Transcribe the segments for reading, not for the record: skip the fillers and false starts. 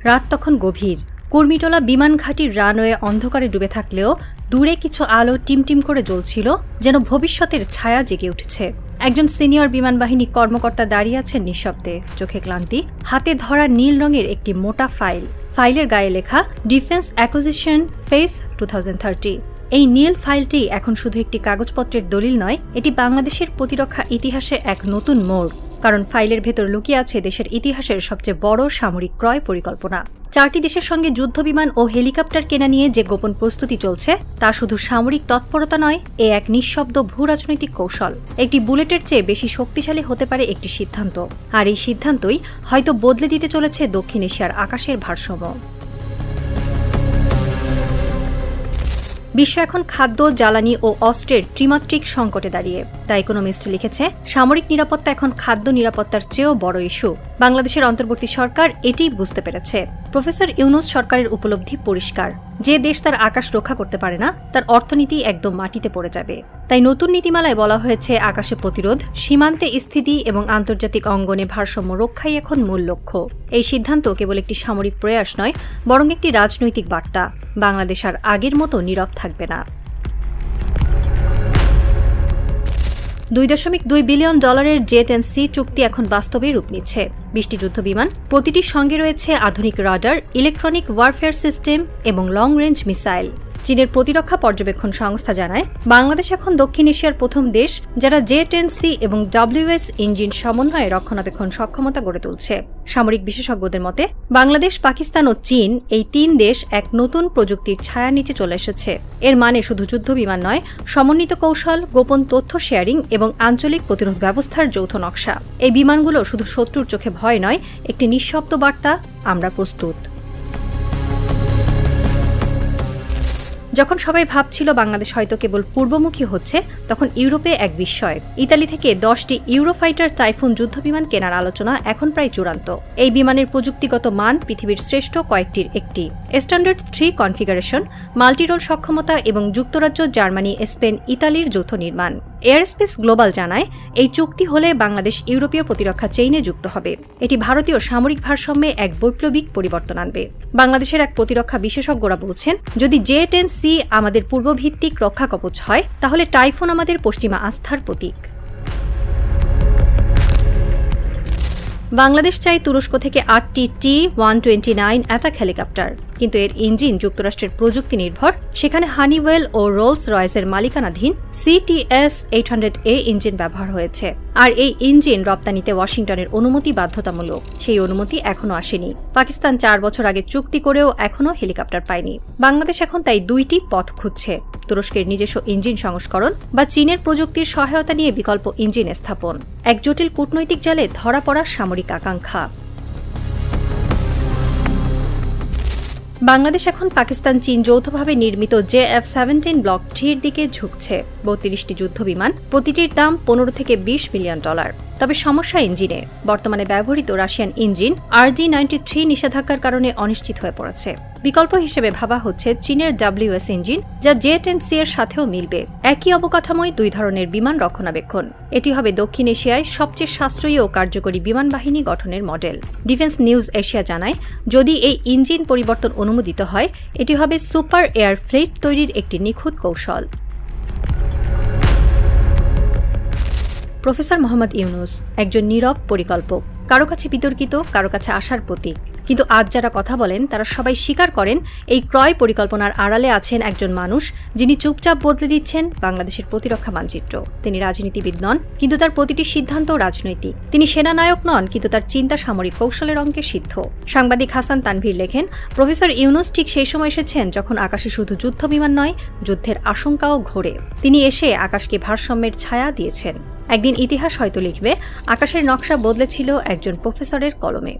রাত তখন গভীর। কুর্মিটোলা বিমান ঘাঁটির রানওয়ে অন্ধকারে ডুবে থাকলেও দূরে কিছু আলো টিমটিম করে জ্বলছিল, যেন ভবিষ্যতের ছায়া জেগে উঠেছে। একজন সিনিয়র বিমানবাহিনী কর্মকর্তা দাঁড়িয়ে আছেন নিঃশব্দে, চোখে ক্লান্তি, হাতে ধরা নীল রঙের একটি মোটা ফাইল। ফাইলের গায়ে লেখা ডিফেন্স অ্যাকুইজিশন ফেজ 2030। এই নীল ফাইলটি এখন শুধু একটি কাগজপত্রের দলিল নয়, এটি বাংলাদেশের প্রতিরক্ষা ইতিহাসে এক নতুন মোড়। কারণ ফাইলের ভেতর লুকিয়ে আছে দেশের ইতিহাসের সবচেয়ে বড় সামরিক ক্রয় পরিকল্পনা। 4টি দেশের সঙ্গে যুদ্ধবিমান ও হেলিকপ্টার কেনা নিয়ে যে গোপন প্রস্তুতি চলছে তা শুধু সামরিক তৎপরতা নয়, এ এক নিঃশব্দ ভূরাজনৈতিক কৌশল। একটি বুলেটের চেয়ে বেশি শক্তিশালী হতে পারে একটি সিদ্ধান্ত, আর এই সিদ্ধান্তই হয়তো বদলে দিতে চলেছে দক্ষিণ এশিয়ার আকাশের ভারসাম্য। বিশ্ব এখন খাদ্য, জ্বালানি ও অস্ত্রের ত্রিমাত্রিক সংকটে দাঁড়িয়ে। দ্য ইকোনমিস্ট লিখেছে, সামরিক নিরাপত্তা এখন খাদ্য নিরাপত্তার চেয়েও বড় ইস্যু। বাংলাদেশের অন্তর্বর্তী সরকার এটিই বুঝতে পেরেছে। প্রফেসর ইউনূস সরকারের উপলব্ধি পরিষ্কার, যে দেশ তার আকাশ রক্ষা করতে পারে না, তার অর্থনীতি একদম মাটিতে পড়ে যাবে। তাই নতুন নীতিমালায় বলা হয়েছে, আকাশে প্রতিরোধ, সীমান্তে স্থিতি এবং আন্তর্জাতিক অঙ্গনে ভারসাম্য রক্ষাই এখন মূল লক্ষ্য। এই সিদ্ধান্ত কেবল একটি সামরিক প্রয়াস নয়, বরং একটি রাজনৈতিক বার্তা। বাংলাদেশ আর আগের মতো নীরব থাকবে না। $2.2 বিলিয়ন জেট-এন্ড সি চুক্তি এখন বাস্তবে রূপ নিচ্ছে। 20টি যুদ্ধবিমান, প্রতিটির সঙ্গে রয়েছে আধুনিক রাডার, ইলেকট্রনিক ওয়ারফেয়ার সিস্টেম এবং লং রেঞ্জ মিসাইল। চীনের প্রতিরক্ষা পর্যবেক্ষণ সংস্থা জানায়, বাংলাদেশ এখন দক্ষিণ এশিয়ার প্রথম দেশ যারা জেট-এন্ড-সি এবং WS ইঞ্জিন সমন্বয়ে রক্ষণাবেক্ষণ সক্ষমতা গড়ে তুলছে। সামরিক বিশেষজ্ঞদের মতে, বাংলাদেশ, পাকিস্তান ও চীন, এই 3 দেশ এক নতুন প্রযুক্তির ছায়ার নিচে চলে এসেছে। এর মানে শুধু যুদ্ধবিমান নয়, সমন্বিত কৌশল, গোপন তথ্য শেয়ারিং এবং আঞ্চলিক প্রতিরোধ ব্যবস্থার যৌথ নকশা। এই বিমানগুলো শুধু শত্রুর চোখে ভয় নয়, একটি নিঃশব্দ বার্তা, আমরা প্রস্তুত। যখন সবাই ভাবছিল বাংলাদেশ হয়তো কেবল পূর্বমুখী হচ্ছে, তখন ইউরোপে এক বিস্ময়। ইতালি থেকে 10টি ইউরোফাইটার টাইফুন যুদ্ধবিমান কেনার আলোচনা এখন প্রায় চূড়ান্ত। এই বিমানের প্রযুক্তিগত মান পৃথিবীর শ্রেষ্ঠ কয়েকটির একটি। স্ট্যান্ডার্ড 3 কনফিগারেশন, মাল্টিরোল সক্ষমতা এবং যুক্তরাজ্য, জার্মানি, স্পেন, ইতালির যৌথ নির্মাণ। এয়ারস্পেস গ্লোবাল জানায়, এই চুক্তি হলে বাংলাদেশ ইউরোপীয় প্রতিরক্ষা চেইনে যুক্ত হবে। এটি ভারতীয় সামরিক ভারসাম্যে এক বৈপ্লবিক পরিবর্তন আনবে। বাংলাদেশের এক প্রতিরক্ষা বিশেষজ্ঞরা বলছেন, যদি জেট-এন্ড-সি আমাদের পূর্বভিত্তিক রক্ষা কবচ হয়, তাহলে টাইফুন আমাদের পশ্চিমা আস্থার প্রতীক। বাংলাদেশ চাই তুরস্ক থেকে 8টি T-129 অ্যাটাক হেলিকপ্টার, কিন্তু এর ইঞ্জিন যুক্তরাষ্ট্রের প্রযুক্তি নির্ভর। সেখানে হানিওয়েল ও রোলস রয়েসের মালিকানাধীন CTS-800A ইঞ্জিন ব্যবহার হয়েছে। আর এই ইঞ্জিন রপ্তানিতে ওয়াশিংটনের অনুমতি বাধ্যতামূলক। সেই অনুমতি এখনও আসেনি। পাকিস্তান 4 বছর আগে চুক্তি করেও এখনও হেলিকপ্টার পায়নি। বাংলাদেশ এখন তাই 2টি পথ খুঁজছে, তুরস্কের নিজস্ব ইঞ্জিন সংস্করণ বা চীনের প্রযুক্তির সহায়তা নিয়ে বিকল্প ইঞ্জিন স্থাপন। এক জটিল কূটনৈতিক জালে ধরা পড়া সামরিক আকাঙ্ক্ষা। বাংলাদেশ এখন পাকিস্তান, চীন যৌথভাবে নির্মিত JF-17 ব্লক 3 এর দিকে ঝুঁকছে। 32টি যুদ্ধবিমান, প্রতিটির দাম $15 থেকে $20 মিলিয়ন। তবে সমস্যা ইঞ্জিনে। বর্তমানে ব্যবহৃত রাশিয়ান ইঞ্জিন RG-93 নিষেধাজ্ঞার কারণে অনিশ্চিত হয়ে পড়েছে। বিকল্প হিসেবে ভাবা হচ্ছে চীনের WS ইঞ্জিন, যা জেট-এন্ড-সি এর সাথেও মিলবে। একই অবকাঠামোয় 2 ধরনের বিমান রক্ষণাবেক্ষণ। এটি হবে দক্ষিণ এশিয়ায় সবচেয়ে সাশ্রয়ী ও কার্যকরী বিমান বাহিনী গঠনের মডেল। ডিফেন্স নিউজ এশিয়া জানায়, যদি এই ইঞ্জিন পরিবর্তন অনুমোদিত হয়, এটি হবে সুপার এয়ার ফ্লিট তৈরির একটি নিখুঁত কৌশল। প্রফেসর মোহাম্মদ ইউনূস একজন নীরব পরিকল্পক, কারো কাছে বিতর্কিত, কারো কাছে আশার প্রতীক। কিন্তু আজ যারা কথা বলেন তারা সবাই স্বীকার করেন, এই ক্রয় পরিকল্পনার আড়ালে আছেন একজন মানুষ, যিনি চুপচাপ বদলে দিচ্ছেন বাংলাদেশের প্রতিরক্ষা মানচিত্র। তিনি রাজনীতিবিদ নন, কিন্তু তার প্রতিটি সিদ্ধান্ত রাজনৈতিক। তিনি সেনানায়ক নন, কিন্তু তার চিন্তা সামরিক কৌশলের অঙ্কে সিদ্ধ। সাংবাদিক হাসান তানভীর লেখেন, প্রফেসর ইউনূস ঠিক সেই সময় এসেছেন যখন আকাশে শুধু যুদ্ধবিমান নয়, যুদ্ধের আশঙ্কাও ঘোরে। তিনি এসে আকাশকে ভারসাম্যের ছায়া দিয়েছেন। একদিন ইতিহাস হয়তো লিখবে, আকাশের নকশা বদলেছিল একজন প্রফেসরের কলমে।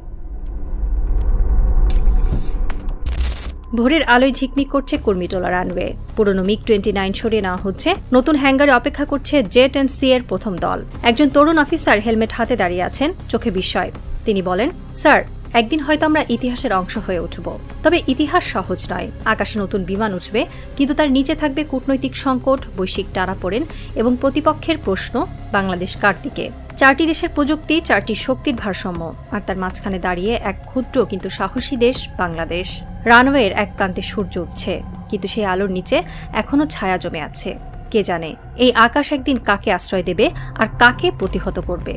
ভোরের আলোয় ঝিকমিক করছে কুর্মিটোলা রানওয়ে। পুরনো MiG-29 সরিয়ে নেওয়া হচ্ছে। নতুন হ্যাঙ্গারে অপেক্ষা করছে জেট-এন্ড-সি এর প্রথম দল। একজন তরুণ অফিসার হেলমেট হাতে দাঁড়িয়ে আছেন, চোখে বিস্ময়। তিনি বলেন, স্যার, একদিন হয়তো আমরা ইতিহাসের অংশ হয়ে উঠব। তবে ইতিহাস সহজ নয়। আকাশে নতুন বিমান উঠবে, কিন্তু তার নিচে থাকবে কূটনৈতিক সংকট, বৈশ্বিক টানাপোড়েন এবং প্রতিপক্ষের প্রশ্ন, বাংলাদেশ কার দিকে। 4টি দেশের প্রযুক্তি, 4টি শক্তির ভারসাম্য, আর তার মাঝখানে দাঁড়িয়ে এক ক্ষুদ্র কিন্তু সাহসী দেশ বাংলাদেশ। রানওয়ের এক প্রান্তে সূর্য উঠছে, কিন্তু সেই আলোর নিচে এখনও ছায়া জমে আছে। কে জানে এই আকাশ একদিন কাকে আশ্রয় দেবে আর কাকে প্রতিহত করবে।